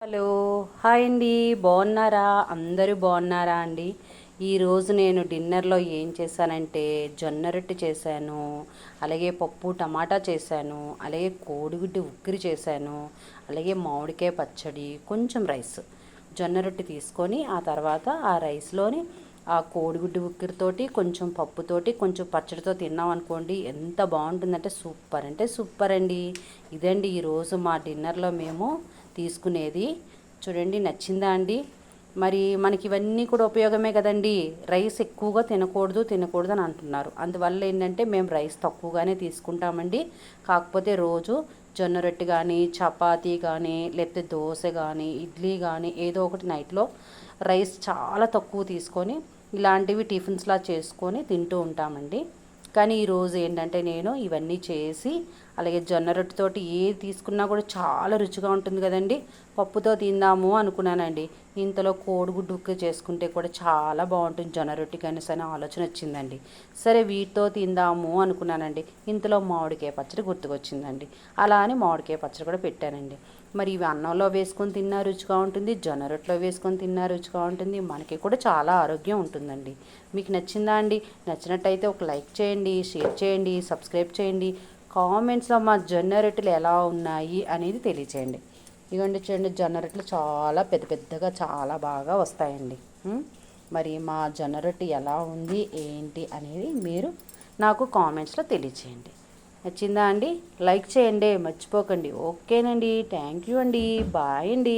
Hello hi అండి, బాగున్నారా? అందరూ బాగున్నారా అండి? ఈరోజు నేను డిన్నర్లో ఏం చేశానంటే జొన్న రొట్టె చేశాను, అలాగే పప్పు టమాటా చేశాను, అలాగే కోడిగుడ్డు ఉక్కిరి చేశాను, అలాగే మామిడికాయ పచ్చడి, కొంచెం రైస్. జొన్న రొట్టె తీసుకొని ఆ తర్వాత ఆ రైస్లోని ఆ కోడిగుడ్డు ఉక్కిరితోటి కొంచెం పప్పుతోటి కొంచెం పచ్చడితో తిన్నాం అనుకోండి, ఎంత బాగుంటుందంటే సూపర్ అంటే సూపర్ అండి. ఇదండి ఈరోజు మా డిన్నర్లో మేము తీసుకునేది. చూడండి, నచ్చిందా అండి? మరి మనకి ఇవన్నీ కూడా ఉపయోగమే కదండి. రైస్ ఎక్కువగా తినకూడదు అని అంటున్నారు. అందువల్ల ఏంటంటే మేము రైస్ తక్కువగానే తీసుకుంటామండి. కాకపోతే రోజు జొన్న రొట్టె కానీ, చపాతీ కానీ, లేకపోతే దోశ కానీ, ఇడ్లీ కానీ ఏదో ఒకటి నైట్లో రైస్ చాలా తక్కువ తీసుకొని ఇలాంటివి టిఫిన్స్లా చేసుకొని తింటూ ఉంటామండి. కానీ ఈరోజు ఏంటంటే నేను ఇవన్నీ చేసి, అలాగే జొన్న రొట్టెతోటి ఏది తీసుకున్నా కూడా చాలా రుచిగా ఉంటుంది కదండి. పప్పుతో తిందాము అనుకున్నానండి. ఇంతలో కోడిగుడ్డు ఉక్కి చేసుకుంటే కూడా చాలా బాగుంటుంది జొన్న రొట్టెకి అనేసి అని ఆలోచన వచ్చిందండి. సరే వీటితో తిందాము అనుకున్నానండి. ఇంతలో మామిడికాయ పచ్చడి గుర్తుకొచ్చిందండి. అలా అని మామిడికాయ పచ్చడి కూడా పెట్టానండి. మరి ఇవి అన్నంలో వేసుకొని తిన్నా రుచిగా ఉంటుంది, జొన్న రొట్టెలో వేసుకొని తిన్నా రుచిగా ఉంటుంది, మనకి కూడా చాలా ఆరోగ్యం ఉంటుందండి. మీకు నచ్చిందా అండి? నచ్చినట్టయితే ఒక లైక్ చేయండి, షేర్ చేయండి, సబ్స్క్రైబ్ చేయండి. కామెంట్స్లో మా జొన్న రొట్టెలు ఎలా ఉన్నాయి అనేది తెలియచేయండి. ఇవ్వండి చూడండి, జొన్న రొట్టెలు చాలా పెద్ద పెద్దగా చాలా బాగా వస్తాయండి. మరి మా జొన్న రొట్టె ఎలా ఉంది ఏంటి అనేది మీరు నాకు కామెంట్స్లో తెలియచేయండి. నచ్చిందా అండి? లైక్ చేయండి, మర్చిపోకండి. ఓకేనండి, థ్యాంక్ యూ అండి, బాయ్ అండి.